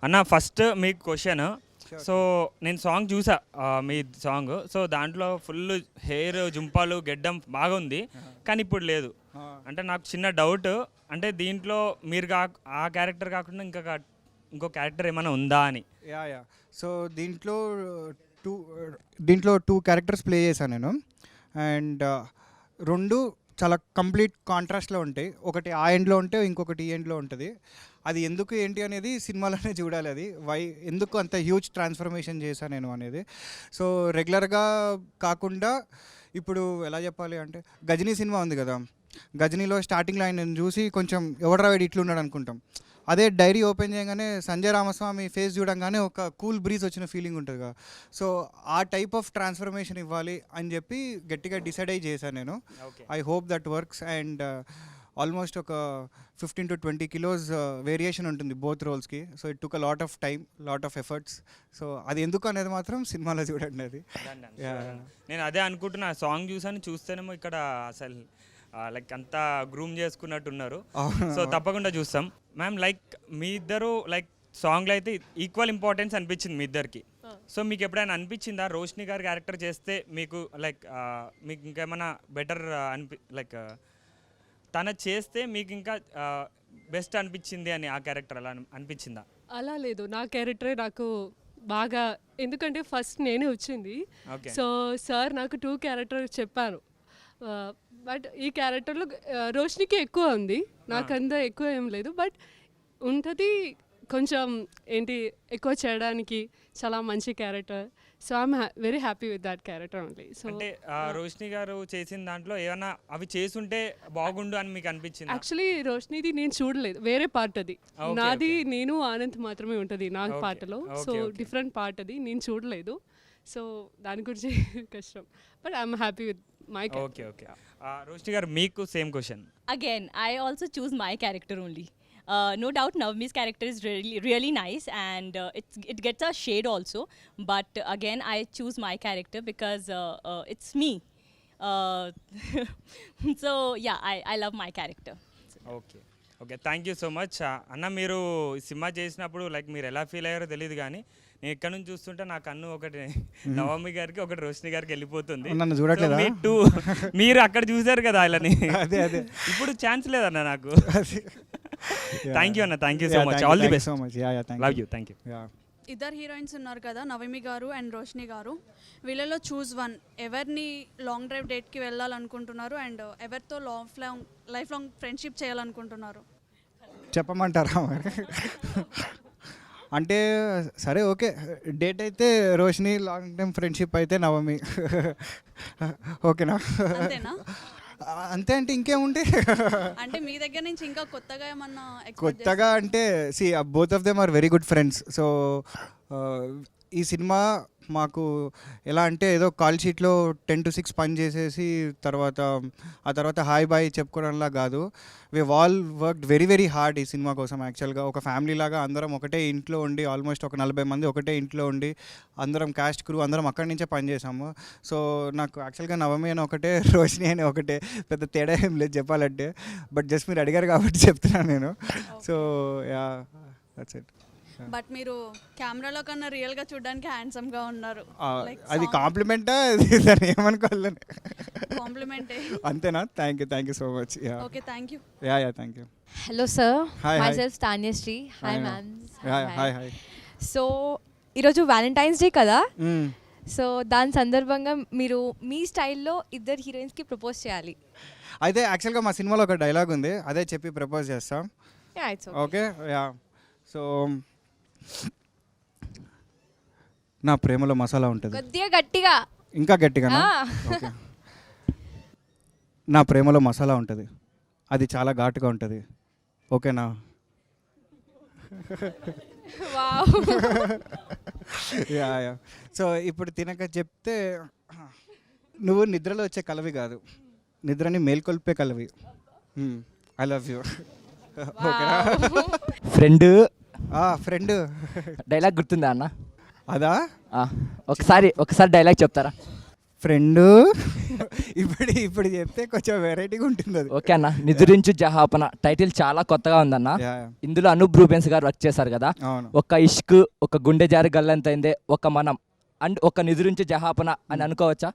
అన్న ఫస్ట్ మీకు question. So నేను సాంగ్ చూసా, మీ సాంగ్. సో దాంట్లో ఫుల్ హెయిర్, జుంపాలు, గెడ్డం బాగుంది, కానీ ఇప్పుడు లేదు. అంటే నాకు చిన్న డౌట్, అంటే దీంట్లో మీరు ఆ క్యారెక్టర్ కాకుండా ఇంకో క్యారెక్టర్ ఏమైనా ఉందా అని. యా సో టూ దీంట్లో 2 క్యారెక్టర్స్ ప్లే చేశాను నేను. అండ్ రెండు చాలా కంప్లీట్ కాంట్రాస్ట్లో ఉంటాయి. ఒకటి ఆ ఎండ్లో ఉంటే ఇంకొకటి ఈ ఎండ్లో ఉంటుంది. అది ఎందుకు ఏంటి అనేది సినిమాలోనే చూడాలి. అది ఎందుకు అంత హ్యూజ్ ట్రాన్స్ఫర్మేషన్ చేశాను నేను అనేది. సో రెగ్యులర్గా కాకుండా ఇప్పుడు ఎలా చెప్పాలి అంటే, గజనీ సినిమా ఉంది కదా, గజనీలో స్టార్టింగ్లో ఆయన చూసి కొంచెం ఎవడరా వీడు ఇట్లున్నాడు అనుకుంటాం. అదే డైరీ ఓపెన్ చేయగానే సంజయ్ రామస్వామి ఫేస్ చూడంగానే ఒక కూల్ బ్రీజ్ వచ్చిన ఫీలింగ్ ఉంటుంది కదా. సో ఆ టైప్ ఆఫ్ ట్రాన్స్ఫర్మేషన్ ఇవ్వాలి అని చెప్పి గట్టిగా డిసైడ్ అయ్యి చేశాను నేను. I hope that works. And almost ఒక 15 to 20 kilos వేరియేషన్ ఉంటుంది బోత్ రోల్స్కి. So it took a lot of time, lot of efforts. సో అది ఎందుకు అనేది మాత్రం సినిమాలో చూడండి. అది నేను అదే అనుకుంటున్నా, సాంగ్ చూస్తేనేమో ఇక్కడ అసలు లైక్ అంతా గ్రూమ్ చేసుకున్నట్టున్నారు. సో తప్పకుండా చూస్తాం. మ్యామ్, లైక్ మీ ఇద్దరు లైక్ సాంగ్లో అయితే ఈక్వల్ ఇంపార్టెన్స్ అనిపించింది మీ ఇద్దరికి. సో మీకు ఎప్పుడైనా అనిపించిందా రోషిని గారి క్యారెక్టర్ చేస్తే మీకు లైక్ మీకు ఇంకేమైనా బెటర్ లైక్ తన చేస్తే మీకు ఇంకా బెస్ట్ అనిపించింది అని ఆ క్యారెక్టర్ అలా అనిపించిందా? అలా లేదు, నా క్యారెక్టరే నాకు బాగా, ఎందుకంటే ఫస్ట్ నేనే వచ్చింది. సో సార్ నాకు 2 క్యారెక్టర్ చెప్పారు. బట్ ఈ క్యారెక్టర్లో రోషినికి ఎక్కువ ఉంది, నాకంత ఎక్కువ ఏం లేదు. బట్ ఉంటుంది కొంచెం ఏంటి ఎక్కువ చేయడానికి, చాలా మంచి character. So I'm very happy with that character only. So అంటే రోషిని గారు చేసిన దాంట్లో ఏమైనా అవి చేసుంటే బాగుండు అని మీకు అనిపించింది? యాక్చువల్లీ రోషినిది నేను చూడలేదు, వేరే పార్ట్ అది. నాది నేను ఆనంద్ మాత్రమే ఉంటుంది నా పాటలో. సో డిఫరెంట్ పార్ట్ అది, నేను చూడలేదు. సో దాని గురించి కష్టం. But I'm happy with my character. Okay. Roshni garu, meeku same question. Again, I also choose my character only. No doubt Navami's character is really nice, and it gets a shade also. But again, I choose my character because it's me. So yeah, I love my character. Okay. Thank you so much. Anna, మీరు cinema చేసినప్పుడు like మీరు ఎలా feel అయ్యారో తెలియదు, కానీ నేను ఇక్కడ నుంచి చూస్తుంటే నా కన్ను ఒకటి నవమి గారికి, ఒకటి రోషిని గారికి వెళ్ళిపోతుంది. నన్ను చూడట్లేదా? మీరు అక్కడ చూసారు కదా వాళ్ళని. అదే ఇప్పుడు ఛాన్స్ లేదన్న నాకు. థ్యాంక్ యూ అన్న, thank you so much. All the best. Love you. Thank you. ఇద్దరు హీరోయిన్స్ ఉన్నారు కదా, నవమి గారు అండ్ రోషిని గారు. వీళ్ళలో చూస్ వన్, ఎవరిని లాంగ్ డ్రైవ్ డేట్కి వెళ్ళాలనుకుంటున్నారు అండ్ ఎవరితో లైఫ్ లాంగ్ ఫ్రెండ్షిప్ చేయాలనుకుంటున్నారు? చెప్పమంటారా మరి? అంటే సరే ఓకే, డేట్ అయితే రోషిని, లాంగ్ టైం ఫ్రెండ్షిప్ అయితే నవమి. ఓకేనా? అంతేనా? అంతే. అంటే ఇంకేముంటే అంటే మీ దగ్గర నుంచి ఇంకా కొత్తగా ఏమన్నా కొత్తగా అంటే both of them are very good friends. So ఈ సినిమా మాకు ఎలా అంటే ఏదో కాల్ షీట్లో 10 to 6 పని చేసేసి ఆ తర్వాత హాయ్ బాయ్ చెప్పుకోవడంలా కాదు. We all worked very very hard ఈ సినిమా కోసం. యాక్చువల్గా ఒక ఫ్యామిలీ లాగా అందరం ఒకటే ఇంట్లో ఉండి, ఆల్మోస్ట్ ఒక 40 మంది ఒకటే ఇంట్లో ఉండి, అందరం క్యాస్ట్ క్రూ అందరం అక్కడి నుంచే పనిచేసాము. సో నాకు యాక్చువల్గా నవమి అని ఒకటే, రోషిని అని ఒకటే, పెద్ద తేడా ఏం లేదు చెప్పాలంటే. బట్ జస్ట్ మీరు అడిగారు కాబట్టి చెప్తున్నాను నేను. So yeah, that's it. But మీరు కెమెరాలో కన్నా రియల్గా చూడడానికి హ్యాండ్సమ్ గా ఉన్నారు. అది కాంప్లిమెంటా? దాన్ని ఏమనుకోవాలని? కాంప్లిమెంటే. అంతేనా? Thank you so much. Okay, thank you. Yeah thank you. Hello sir. Hi. Myself Tanyashree. Hi ma'am. Hi. So ఈరోజు వ్యాలంటైన్స్ డే కదా, సో దాని సందర్భంగా మీరు మీ స్టైల్లో ఇద్దరు హీరోయిన్స్కి ప్రపోజ్ చేయాలి. అయితే యాక్చువల్గా మా సినిమాలో ఒక డైలాగ్ ఉంది, అదే చెప్పి ప్రపోజ్ చేస్తాం. ఓకే. యా. సో నా ప్రేమలో మసాలా ఉంటుంది. కొద్దిగా గట్టిగా. ఇంకా గట్టిగానా? ఓకే. నా ప్రేమలో మసాలా ఉంటుంది, అది చాలా ఘాటుగా ఉంటుంది. ఓకేనా? యా. సో ఇప్పుడు తినక చెప్తే, నువ్వు నిద్రలో వచ్చే కలవి కాదు, నిద్రని మేల్కొల్పే కలవి. I love you. ఓకేనా? ఫ్రెండ్ డైలాగ్ గుర్తుందా అన్న? అదా? ఒకసారి డైలాగ్ చెప్తారా? ఫ్రెండు ఇప్పుడు చెప్తే కొంచెం వెరైటీగా ఉంటుంది అది. ఓకే అన్న, నిద్రించు జహాపన టైటిల్ చాలా కొత్తగా ఉందన్న. Yeah, yeah. ఇందులో అనూప్ రూబెన్స్ గారు వర్క్ చేశారు కదా. అవును. ఒక ఇష్క్, ఒక గుండె జారి గల్లంతైందే, ఒక మనం అండ్ ఒక నిద్రించు జహాపన అని అనుకోవచ్చా?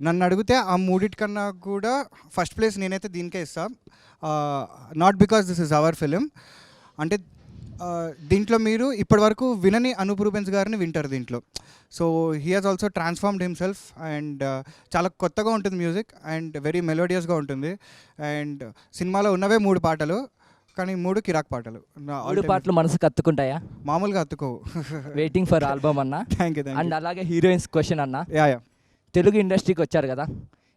నన్ను అడిగితే ఆ మూడిటికన్నా కూడా ఫస్ట్ ప్లేస్ నేనైతే దీనికే ఇస్తా. Not because this is our film. అంటే దీంట్లో మీరు ఇప్పటివరకు వినని అనూప్ రూబెన్స్ గారిని వింటారు దీంట్లో. So he has also transformed himself and చాలా కొత్తగా ఉంటుంది మ్యూజిక్ అండ్ వెరీ మెలోడియస్గా ఉంటుంది. అండ్ సినిమాలో ఉన్నవే 3 పాటలు, కానీ 3 కిరాక్ పాటలు. 3 పాటలు మనసుకు అత్తుకుంటాయా? మామూలుగా అత్తుకోవు. వెయిటింగ్ ఫర్ ఆల్బమ్ అన్న. Thank you. అండ్ అలాగే హీరోయిన్స్ క్వశ్చన్ అన్న. యా. తెలుగు ఇండస్ట్రీకి వచ్చారు కదా,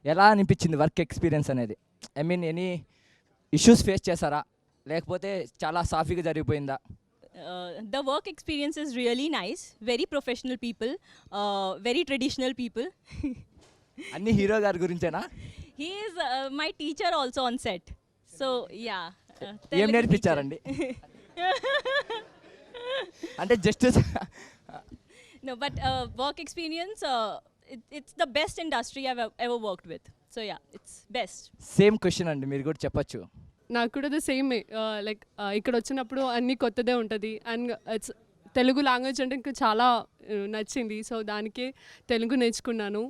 ఎలా అనిపించింది వర్క్ ఎక్స్పీరియన్స్ అనేది? I mean any issues face చేశారా, లేకపోతే చాలా సాఫీగా జరిగిపోయిందా? The work experience is really nice. Very professional people, very traditional people. అన్ని హీరో గారి గురించేనా? He is my teacher also on set. So yeah. ఏం Telugu నేర్పించారండి? teacher. అంటే just No, but work experience, it's the best industry I've ever worked with. So yeah, it's best. Same question అండి, మీరు కూడా చెప్పొచ్చు. నాకు కూడా the same like ఇక్కడ వచ్చినప్పుడు అన్నీ కొత్తదే ఉంటుంది అండ్ ఇట్స్ తెలుగు లాంగ్వేజ్ అంటే ఇంకా చాలా నచ్చింది. సో దానికే తెలుగు నేర్చుకున్నాను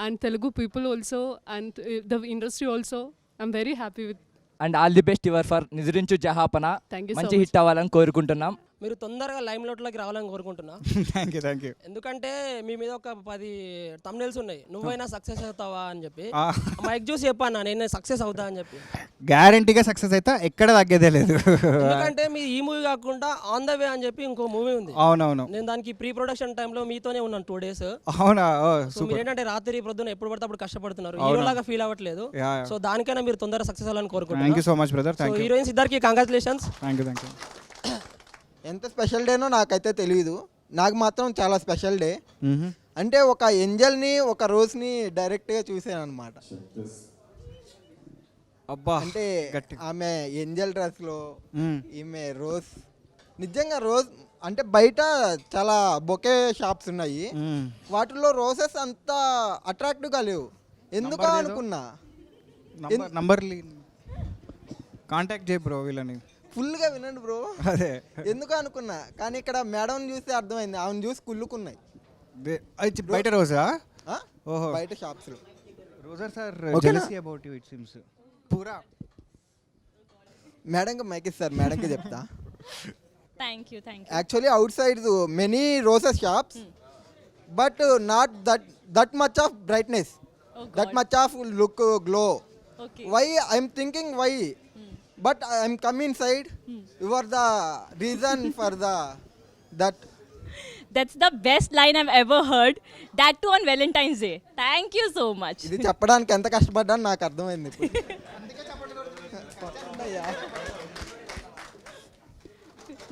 and Telugu people also and the industry also I'm very happy with. And all the best your for Nidrinchu Jahapana. Thank you so మంచి much. హిట్ అవ్వాలని కోరుకుంటున్నాం. మీరు తొందరగా లైమ్ లోట్లోకి రావాలని కోరుకుంటున్నా. Thank you. ఎందుకంటే మీ మీద ఒక 10 thumbnails ఉన్నాయి, నువ్వైనా సక్సెస్ అవుతావా అని చెప్పి. Ah. మైక్ చూసి చెప్పాను నేను సక్సెస్ అవుతా అని చెప్పి. గ్యారంటీగా సక్సెస్ అయితే ఎక్కడ తగ్గేదే లేదు. ఎందుకంటే మీ ఈ మూవీ కాకుండా ఆన్ ద వే అని చెప్పి ఇంకో మూవీ ఉంది. అవునవును. నేను దానికి ప్రీ ప్రొడక్షన్ టైంలో మీతోనే ఉన్నాను 2 days. అవునా? సో మీరు ఏంటంటే రాత్రి ప్రొద్దున ఎప్పుడు పడితే అప్పుడు కష్టపడుతున్నారు, హీరోలాగా ఫీల్ అవ్వట్లేదు. సో దానికైనా మీరు తొందరగా సక్సెస్ అవ్వాలని కోరుకుంటున్నాను. Thank you so much brother. Thank you. Heroines ఇద్దరికి కంగ్రాచులేషన్స్. Thank you. ఎంత స్పెషల్ డేనో నాకైతే తెలియదు. నాకు మాత్రం చాలా స్పెషల్ డే. అంటే ఒక ఏంజల్ని, ఒక రోజ్ని డైరెక్ట్గా చూసాను అనమాట. అబ్బా అంటే ఆమె ఏంజల్ డ్రెస్లో, ఈమె రోజ్. నిజంగా రోజ్ అంటే బయట చాలా బొకే షాప్స్ ఉన్నాయి, వాటిల్లో రోజెస్ అంత అట్రాక్టివ్గా లేవు. ఎందుకో అనుకున్నా. నంబర్ కాంటాక్ట్ చేయి బ్రో వీళ్ళని. ఫుల్గా వినండి బ్రో. అదే ఎందుకో అనుకున్నా, కానీ ఇక్కడ మేడం చూస్తే అర్థమైంది, ఆమెను చూసి కుళ్ళుకున్నాయి. బయట రోజా? ఓహో, బయట షాప్స్లో. Roger sir jealousy about you it seems పూరా. మేడంకి మైక్ ఇస్తారు, మేడంకి చెప్తా. Thank you. Actually outside many roses shops, but not that much of brightness, that much of look glow. Okay. Why I'm thinking why, but I'm come inside. You are the reason for that. That's the best line I've ever heard. That too on Valentine's Day. Thank you so much. ఇది చెప్పడానికి ఎంత కష్టపడ్డాను నాకు అర్థమైంది ఇప్పుడు.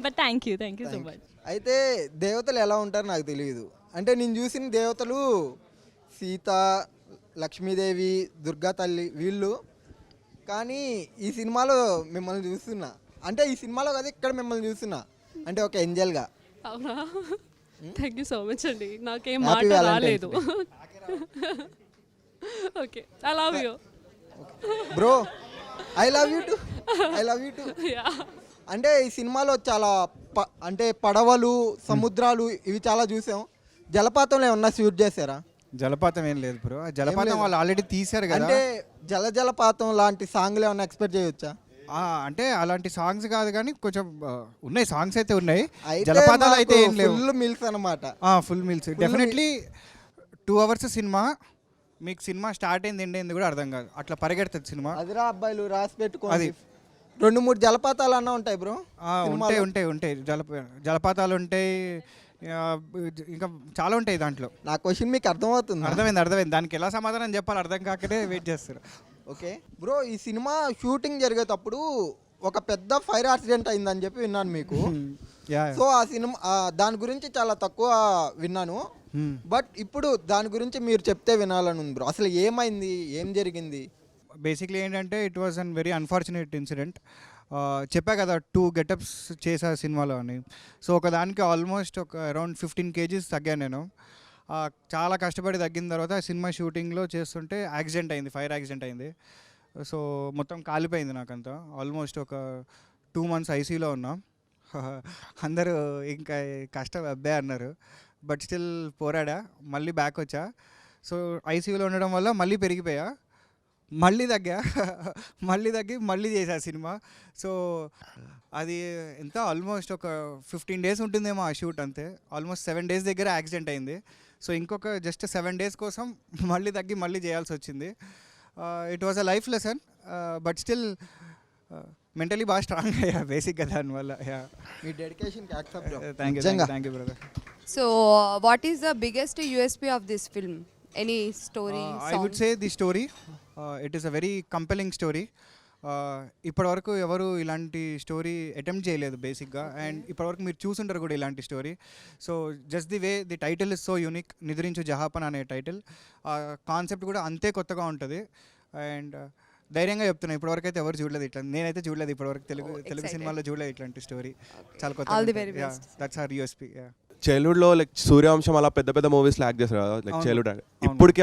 But thank you so much. అయితే దేవతలు ఎలా ఉంటారో నాకు తెలియదు. అంటే నేను చూసిన దేవతలు సీత, లక్ష్మీదేవి, దుర్గా తల్లి వీళ్ళు. కానీ ఈ సినిమాలో మిమ్మల్ని చూస్తున్నా, అంటే ఈ సినిమాలో కదా ఇక్కడ మిమ్మల్ని చూస్తున్నా, అంటే ఒక ఏంజల్గా. అవునా? థ్యాంక్ యూ సో మచ్ అండి. నాకేం Happy మాట Valentine's రాలేదు. Okay, I love you bro. I love you to. అంటే ఈ సినిమాలో చాలా అంటే పడవలు, సముద్రాలు ఇవి చాలా చూసాం. జలపాతంలో ఏమన్నా షూట్ చేశారా? జలపాతం ఏం లేదు బ్రో. జలపాతం వాళ్ళు ఆల్రెడీ తీశారు కదా. అంటే జలపాతం లాంటి సాంగ్లు ఏమన్నా ఎక్స్పెక్ట్ చేయొచ్చా? అంటే అలాంటి సాంగ్స్ కాదు కానీ కొంచెం ఉన్నాయి, సాంగ్స్ అయితే ఉన్నాయి. అయితే జలపాతాలు అయితే ఏం లేవు. ఫుల్ మిల్స్ అన్నమాట. Full meals definitely. 2 hours cinema, మీకు సినిమా స్టార్ట్ అయింది ఎండ్ అయింది కూడా అర్థం కాదు, అట్లా పరిగెడుతుంది సినిమా. అదిరా అబ్బాయిలు రాసి పెట్టుకోండి. 2-3 జలపాతాలు అన్నా ఉంటాయి బ్రో. ఉంటాయి జలపాతాలు ఉంటాయి, ఇంకా చాలా ఉంటాయి దాంట్లో. నా క్వశ్చన్ మీకు అర్థమవుతుంది? అర్థమైంది. దానికి ఎలా సమాధానం చెప్పాలి అర్థం కాకనే వెయిట్ చేస్తారు. ఓకే బ్రో, ఈ సినిమా షూటింగ్ జరిగేటప్పుడు ఒక పెద్ద ఫైర్ యాక్సిడెంట్ అయిందని చెప్పి విన్నాను మీకు. సో ఆ సినిమా దాని గురించి చాలా తక్కువ విన్నాను, బట్ ఇప్పుడు దాని గురించి మీరు చెప్తే వినాలని ఉంది బ్రో. అసలు ఏమైంది, ఏం జరిగింది? బేసిక్లీ ఏంటంటే it was an very unfortunate incident. చెప్పా కదా 2 గెటప్స్ చేసా సినిమాలో అని. సో ఒకదానికి ఆల్మోస్ట్ ఒక అరౌండ్ 15 kgs తగ్గాను నేను. చాలా కష్టపడి తగ్గిన తర్వాత సినిమా షూటింగ్లో చేస్తుంటే యాక్సిడెంట్ అయింది, ఫైర్ యాక్సిడెంట్ అయింది. సో మొత్తం కాలిపోయింది నాకంతా. ఆల్మోస్ట్ ఒక 2 months ఐసీయూలో ఉన్నా. అందరూ ఇంకా కష్టం అబ్బాయి అన్నారు, బట్ స్టిల్ పోరాడా, మళ్ళీ బ్యాక్ వచ్చా. సో ఐసీయూలో ఉండడం వల్ల మళ్ళీ పెరిగిపోయా, మళ్ళీ తగ్గి మళ్ళీ చేసా సినిమా. సో అది ఎంత ఆల్మోస్ట్ ఒక 15 days ఉంటుందేమో ఆ షూట్, అంతే. ఆల్మోస్ట్ 7 days దగ్గర యాక్సిడెంట్ అయింది. సో ఇంకొక జస్ట్ 7 days కోసం మళ్ళీ తగ్గి మళ్ళీ చేయాల్సి వచ్చింది. It was a life lesson, but still mentally బాగా స్ట్రాంగ్ అయ్యా బేసిక్గా దానివల్ల. మీ డెడికేషన్కి accept. Thank you brother. So, what is the biggest USP of this film? Any story? I would say the story. It is a very compelling story. ఇప్పటివరకు ఎవరు ఇలాంటి story attempt చేయలేదు బేసిక్గా, అండ్ ఇప్పటివరకు మీరు చూసుంటారు కూడా ఇలాంటి story. So just the way the title is so unique, Nidrinchu Jahapana అనే టైటిల్. కాన్సెప్ట్ కూడా అంతే కొత్తగా ఉంటుంది. అండ్ ధైర్యంగా చెప్తున్నా, ఇప్పటివరకు అయితే ఎవరు చూడలేదు ఇట్లా, నేనైతే చూడలేదు ఇప్పటివరకు, తెలుగు సినిమాలో చూడలేదు ఇట్లాంటి స్టోరీ. చాలా కొత్త. That's our USP. చైల్డ్హుడ్లో లైక్ సూర్యవంశం అలా పెద్ద పెద్ద మూవీస్లో యాక్ట్ చేస్తారు కదా, లైక్ చైల్డ్హుడ్.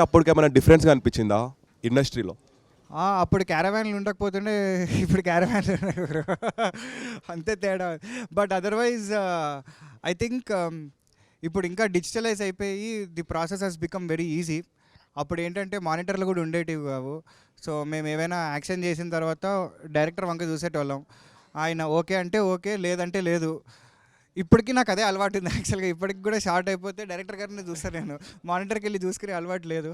అప్పటికి ఏమైనా డిఫరెన్స్గా అనిపించిందా ఇండస్ట్రీలో? అప్పుడు క్యారవాన్లు ఉండకపోతుండే, ఇప్పుడు క్యారవాన్లు ఉన్నాయి, అంతే తేడా. బట్ అదర్వైజ్ ఐ థింక్ ఇప్పుడు ఇంకా డిజిటలైజ్ అయిపోయి the process has become very easy. అప్పుడు ఏంటంటే మానిటర్లు కూడా ఉండేటివి కావు. సో మేము ఏమైనా యాక్షన్ చేసిన తర్వాత డైరెక్టర్ వంక చూసేటోళ్ళం, ఆయన ఓకే అంటే ఓకే, లేదంటే లేదు. ఇప్పటికీ నాకు అదే అలవాటు ఉంది యాక్చువల్గా. ఇప్పటికి కూడా షార్ట్ అయిపోతే డైరెక్టర్ గారిని చూస్తాను, నేను మానిటర్కి వెళ్ళి చూసుకునే అలవాటు లేదు.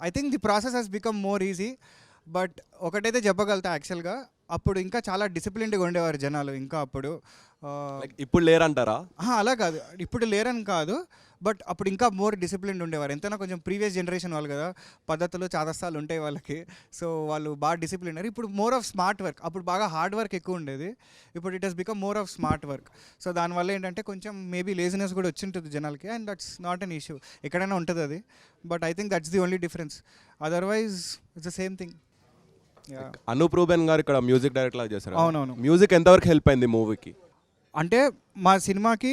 I think the process has become more easy. But ఒకటైతే చెప్పగలుగుతా, యాక్చువల్గా అప్పుడు ఇంకా చాలా డిసిప్లిన్డ్గా ఉండేవారు జనాలు. ఇంకా అప్పుడు ఇప్పుడు లేరంటారా? అలా కాదు, ఇప్పుడు లేరని కాదు, బట్ అప్పుడు ఇంకా మోర్ డిసిప్లిన్డ్ ఉండేవారు. ఎంతైనా కొంచెం ప్రీవియస్ జనరేషన్ వాళ్ళు కదా, పద్ధతులు చాదస్తాలు ఉంటాయి వాళ్ళకి. సో వాళ్ళు బాగా డిసిప్లినరీ. ఇప్పుడు మోర్ ఆఫ్ స్మార్ట్ వర్క్. అప్పుడు బాగా హార్డ్ వర్క్ ఎక్కువ ఉండేది, ఇప్పుడు it has become more of smart work. So దానివల్ల ఏంటంటే కొంచెం మేబీ లేజినెస్ కూడా వచ్చి ఉంటుంది జనాలకి, and that's not an issue. ఎక్కడైనా ఉంటుంది అది, but I think that's the only difference. Otherwise it's the same thing. Anup Ruben గారు ఇక్కడ మ్యూజిక్ డైరెక్టర్ లాగా చేశారు. అవునవును. మ్యూజిక్ ఎంతవరకు హెల్ప్ అయింది మూవీకి? అంటే మా సినిమాకి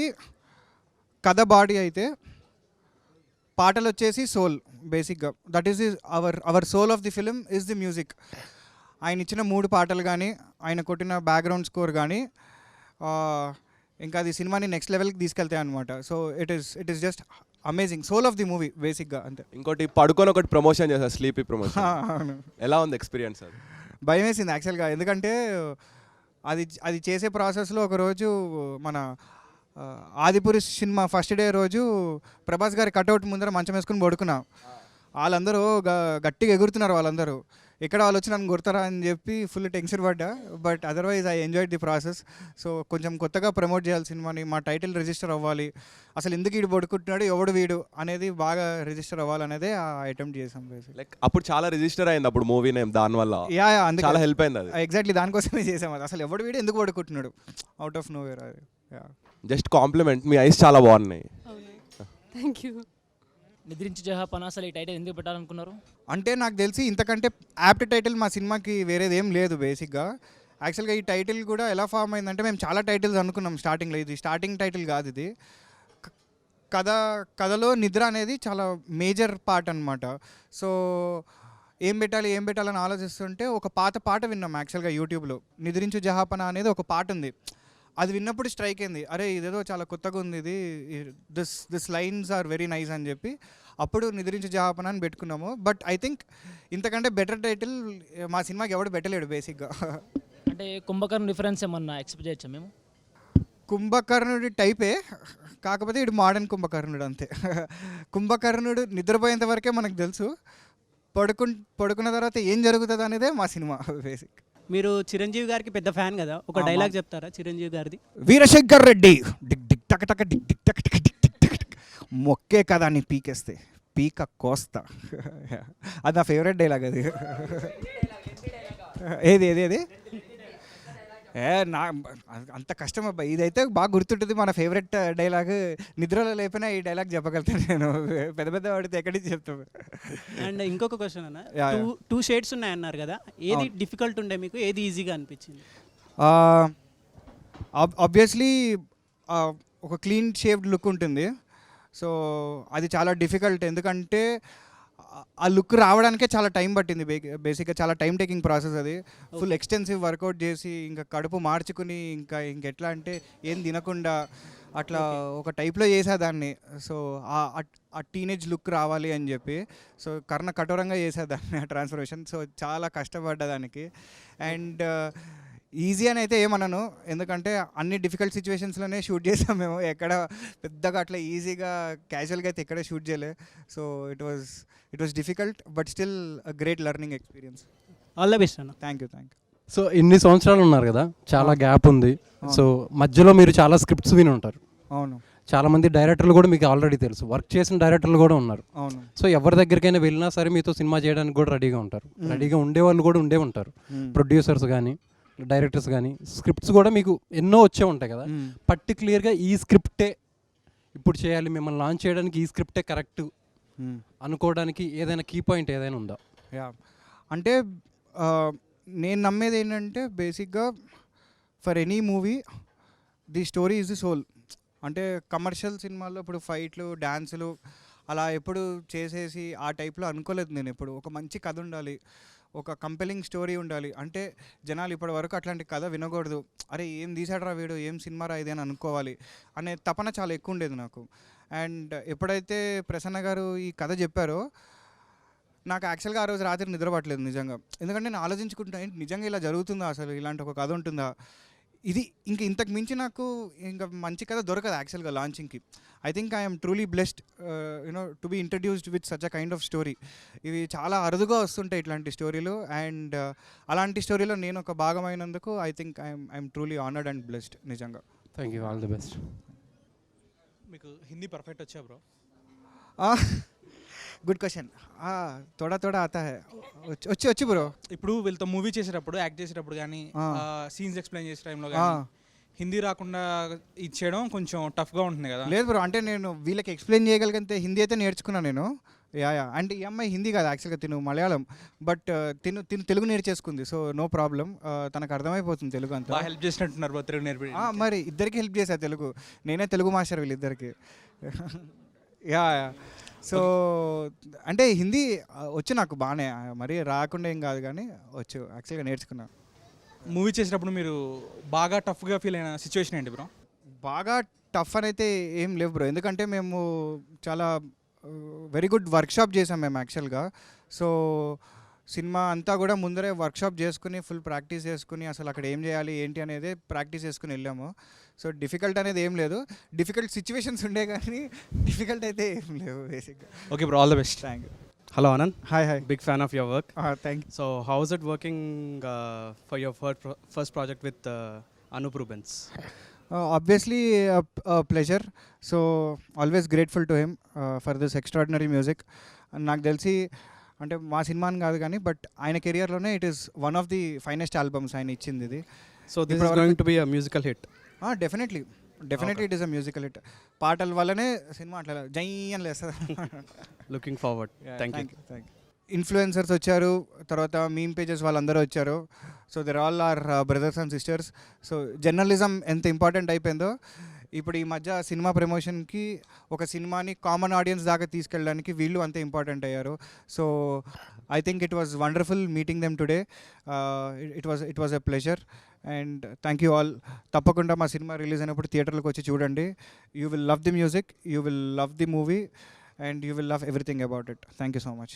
కథ బాడీ అయితే, పాటలు వచ్చేసి సోల్ బేసిక్గా. That is our soul of the film is the music. ఆయన ఇచ్చిన 3 పాటలు కానీ, ఆయన కొట్టిన బ్యాక్గ్రౌండ్ స్కోర్ కానీ, ఇంకా అది సినిమాని నెక్స్ట్ లెవెల్కి తీసుకెళ్తాయి అనమాట. So it is just amazing, soul of the movie బేసిక్గా, అంతే. ఇంకోటి పడుకొని ఒకటి ప్రమోషన్ చేశారు, స్లీపీ ప్రమోషన్. ఎలా ఉంది ఎక్స్పీరియన్స్? అది భయం వేసింది యాక్చువల్గా, ఎందుకంటే అది చేసే ప్రాసెస్లో ఒకరోజు మన ఆదిపురుష్ సినిమా ఫస్ట్ డే రోజు ప్రభాస్ గారి కట్అవుట్ ముందర మంచం వేసుకుని పడుకున్నా. వాళ్ళందరూ గట్టిగా ఎగురుతున్నారు, వాళ్ళందరూ ఎక్కడ వాళ్ళు వచ్చి నన్ను కొడతారా అని చెప్పి ఫుల్ టెన్షన్ పడ్డా. But otherwise I enjoyed the process. So కొంచెం కొత్తగా ప్రమోట్ చేయాలి సినిమాని, మా టైటిల్ రిజిస్టర్ అవ్వాలి, అసలు ఎందుకు వీడు పడుకుంటున్నాడు, ఎవడు వీడు అనేది బాగా రిజిస్టర్ అవ్వాలనేదే ఆ అటెంప్ట్ చేసాం. లైక్ అప్పుడు చాలా రిజిస్టర్ అయింది అప్పుడు మూవీ నేమ్, దానివల్ల చాలా హెల్ప్ అయింది అది. ఎగ్జాక్ట్లీ దానికోసమే చేసాం అది. అసలు ఎవడు వీడు ఎందుకు పడుకుంటున్నాడు, out of nowhere. Just compliment, మీ ఐస్ చాలా బాగున్నాయి. Thank you. నిద్రించి జహాపన అసలు ఈ టైటిల్ ఎందుకు పెట్టాలనుకున్నారు? అంటే నాకు తెలిసి ఇంతకంటే యాప్ట్ టైటిల్ మా సినిమాకి వేరేది ఏం లేదు బేసిక్గా. యాక్చువల్గా ఈ టైటిల్ కూడా ఎలా ఫామ్ అయిందంటే, మేము చాలా టైటిల్స్ అనుకున్నాం స్టార్టింగ్లో, ఇది స్టార్టింగ్ టైటిల్ కాదు. ఇది కథలో నిద్ర అనేది చాలా మేజర్ పార్ట్ అనమాట. సో ఏం పెట్టాలని ఆలోచిస్తుంటే ఒక పాట విన్నాం యాక్చువల్గా యూట్యూబ్లో. నిద్రించు జహాపన అనేది ఒక పాట ఉంది. అది విన్నప్పుడు స్ట్రైక్ అయింది, అరే ఇదేదో చాలా కొత్తగా ఉంది, ఇది this lines are very nice అని చెప్పి అప్పుడు నిద్రించు జహాపన అని పెట్టుకున్నాము. బట్ ఐ థింక్ ఇంతకంటే బెటర్ టైటిల్ మా సినిమాకి ఎవడు పెట్టలేడు బేసిక్గా. అంటే కుంభకర్ణ డిఫరెన్స్ ఏమన్నా ఎక్స్పెక్ట్ చేయొచ్చా మేము? కుంభకర్ణుడి టైపే, కాకపోతే ఇటు మోడర్న్ కుంభకర్ణుడు అంతే. కుంభకర్ణుడు నిద్రపోయేంత వరకే మనకు తెలుసు, పడుకున్న తర్వాత ఏం జరుగుతుంది అనేదే మా సినిమా బేసిక్. మీరు చిరంజీవి గారికి పెద్ద ఫ్యాన్ కదా, ఒక డైలాగ్ చెప్తారా చిరంజీవి గారిది? వీరశంకర్ రెడ్డి డిక్ డిక్ టక టక డిక్ డిక్ టక టక డిక్ డిక్ టక టక మొక్కే కదా అని పీకేస్తే పీక కోస్తా. అది నా ఫేవరెట్ డైలాగ్ అది. ఏది నా అంత కష్టం అబ్బాయి, ఇదైతే బాగా గుర్తుంటుంది. మన ఫేవరెట్ డైలాగ్, నిద్రలో లేపినా ఈ డైలాగ్ చెప్పగలుగుతాను నేను, పెద్ద వాడితే ఎక్కడి నుంచి చెప్తాను. అండ్ ఇంకొక క్వశ్చన్ అన్న, 2 షేడ్స్ ఉన్నాయన్నారు కదా, ఏది డిఫికల్ట్ ఉండే మీకు, ఏది ఈజీగా అనిపించింది? ఆబ్వియస్లీ ఒక క్లీన్ షేవ్డ్ లుక్ ఉంటుంది. సో అది చాలా డిఫికల్ట్, ఎందుకంటే ఆ లుక్ రావడానికే చాలా టైం పట్టింది. బేసిక్గా చాలా టైం టేకింగ్ ప్రాసెస్ అది. ఫుల్ ఎక్స్టెన్సివ్ వర్కౌట్ చేసి ఇంకా కడుపు మార్చుకుని ఇంకెట్లా అంటే ఏం తినకుండా అట్లా ఒక టైప్లో చేసేదాన్ని. సో ఆ టీనేజ్ లుక్ రావాలి అని చెప్పి సో కర్ణ కఠోరంగా చేసేదాన్ని ఆ ట్రాన్స్ఫర్మేషన్. సో చాలా కష్టపడ్డదానికి. అండ్ ఈజీ అని అయితే ఏమన్నాను, ఎందుకంటే అన్ని డిఫికల్ట్ సిచ్యువేషన్స్లోనే షూట్ చేసాం మేము. ఎక్కడ పెద్దగా అట్లా ఈజీగా క్యాజువల్గా అయితే ఎక్కడ షూట్ చేయలే. So it was difficult but still great learning experience. All the best అన్న. Thank you. సో ఇన్ని సంవత్సరాలు ఉన్నారు కదా, చాలా గ్యాప్ ఉంది. సో మధ్యలో మీరు చాలా స్క్రిప్ట్స్ విని ఉంటారు. అవును. చాలామంది డైరెక్టర్లు కూడా మీకు ఆల్రెడీ తెలుసు, వర్క్ చేసిన డైరెక్టర్లు కూడా ఉన్నారు. అవును. సో ఎవరి దగ్గరికైనా వెళ్ళినా సరే మీతో సినిమా చేయడానికి కూడా రెడీగా ఉంటారు. రెడీగా ఉండేవాళ్ళు కూడా ఉండే ఉంటారు, ప్రొడ్యూసర్స్ కానీ డైరెక్టర్స్ కానీ. స్క్రిప్ట్స్ కూడా మీకు ఎన్నో వచ్చే ఉంటాయి కదా, పర్టికులర్గా ఈ స్క్రిప్టే ఇప్పుడు చేయాలి, మిమ్మల్ని లాంచ్ చేయడానికి ఈ స్క్రిప్టే కరెక్ట్ అనుకోవడానికి ఏదైనా కీ పాయింట్ ఏదైనా ఉందా? యా, అంటే నేను నమ్మేది ఏంటంటే బేసిక్గా for any movie the story is the soul. అంటే కమర్షియల్ సినిమాల్లో ఇప్పుడు ఫైట్లు, డ్యాన్సులు అలా ఎప్పుడు చేసేసి ఆ టైప్లో అనుకోలేదు నేను ఎప్పుడు. ఒక మంచి కథ ఉండాలి, ఒక కంపెలింగ్ స్టోరీ ఉండాలి. అంటే జనాలు ఇప్పటి వరకు అట్లాంటి కథ వినకూడదు, అరే ఏం తీసాడరా వీడు, ఏం సినిమా రా ఇది అని అనుకోవాలి అనే తపన చాలా ఎక్కువ ఉండేది నాకు. అండ్ ఎప్పుడైతే ప్రసన్న గారు ఈ కథ చెప్పారో నాకు యాక్చువల్గా ఆ రోజు రాత్రి నిద్రపట్టలేదు నిజంగా. ఎందుకంటే నేను ఆలోచించుకుంటున్నా, నిజంగా ఇలా జరుగుతుందా, అసలు ఇలాంటి ఒక కథ ఉంటుందా, ఇది ఇంతకు మించి నాకు ఇంకా మంచి కథ దొరకదు యాక్చువల్గా లాంచింగ్కి. I think I'm truly blessed to be introduced with such a kind of story. ఇవి చాలా అరుదుగా వస్తుంటాయి ఇట్లాంటి స్టోరీలు. అండ్ అలాంటి స్టోరీలో నేను ఒక భాగమైనందుకు I think I'm truly honoured and blessed నిజంగా. Thank you, all the best. మీకు హిందీ పర్ఫెక్ట్ వచ్చా బ్రో? Good question. తోడా ఆతా హై. వచ్చి బ్రో. ఇప్పుడు వీళ్ళతో మూవీ చేసేటప్పుడు, యాక్ట్ చేసేటప్పుడు కానీ, సీన్స్ ఎక్స్ప్లెయిన్ చేసే టైంలో కానీ హిందీ రాకుండా ఇచ్చేయడం కొంచెం టఫ్గా ఉంటుంది కదా? లేదు బ్రో, అంటే నేను వీళ్ళకి ఎక్స్ప్లెయిన్ చేయగలిగితే హిందీ అయితే నేర్చుకున్నాను నేను. యా అంటే ఈ అమ్మాయి హిందీ కాదు యాక్చువల్గా, తిను మలయాళం. బట్ తిను తెలుగు నేర్చేసుకుంది. సో నో ప్రాబ్లం, తనకు అర్థమైపోతుంది తెలుగు అంతా. బాగా హెల్ప్ చేసినట్టున్నారు బ్రో తెలుగు నేర్పి. మరి ఇద్దరికి హెల్ప్ చేశా తెలుగు, నేనే తెలుగు మాస్టర్ వీళ్ళిద్దరికి. యా సో అంటే హిందీ వచ్చు నాకు బాగానే, మరీ రాకుండా ఏం కాదు కానీ వచ్చు, యాక్చువల్గా నేర్చుకున్నాను. మూవీ చేసేటప్పుడు మీరు బాగా టఫ్గా ఫీల్ అయిన సిచ్యువేషన్ ఏంటి బ్రో? బాగా టఫ్ అని అయితే ఏం లేవు బ్రో, ఎందుకంటే మేము చాలా వెరీ గుడ్ వర్క్షాప్ చేసాం మేము యాక్చువల్గా. సో సినిమా అంతా కూడా ముందరే వర్క్షాప్ చేసుకుని ఫుల్ ప్రాక్టీస్ చేసుకుని అసలు అక్కడ ఏం చేయాలి ఏంటి అనేది ప్రాక్టీస్ చేసుకుని వెళ్ళాము. సో డిఫికల్ట్ అనేది ఏం లేదు, డిఫికల్ట్ సిచ్యువేషన్స్ ఉండే కానీ డిఫికల్ట్ అయితే ఏం లేవు బేసిక్గా. Okay bro, all the best. Thank you. Hello Anand. Hi. Big fan of your work. Thank you. So how is it working for your first project with Anup Rubens? Obviously a pleasure. So always grateful to him for this extraordinary music. నాకు తెలిసి అంటే మా cinema అని కాదు కానీ but ఆయన కెరియర్లోనే it is one of the finest albums ఆయన ఇచ్చింది ఇది. So this is going to be a musical hit. Definitely it is a musical hit. పాటల వల్లనే సినిమా అట్లా జై అని లేస్తుంది. Looking forward. Thank you. Influencers వచ్చారు, తర్వాత మీమ్ పేజెస్ వాళ్ళందరూ వచ్చారు. So there all are brothers and sisters. So journalism ఎంత ఇంపార్టెంట్ అయిపోయిందో ఇప్పుడు ఈ మధ్య సినిమా ప్రమోషన్కి ఒక సినిమాని కామన్ ఆడియన్స్ దాకా తీసుకెళ్ళడానికి వీళ్ళు అంతే ఇంపార్టెంట్ అయ్యారు. So I think it was wonderful meeting them today. It was a pleasure and thank you all. తప్పకుండా మా సినిమా రిలీజ్ అయినప్పుడు థియేటర్లకు వచ్చి చూడండి. You will love the music, you will love the movie and you will love everything about it. Thank you so much.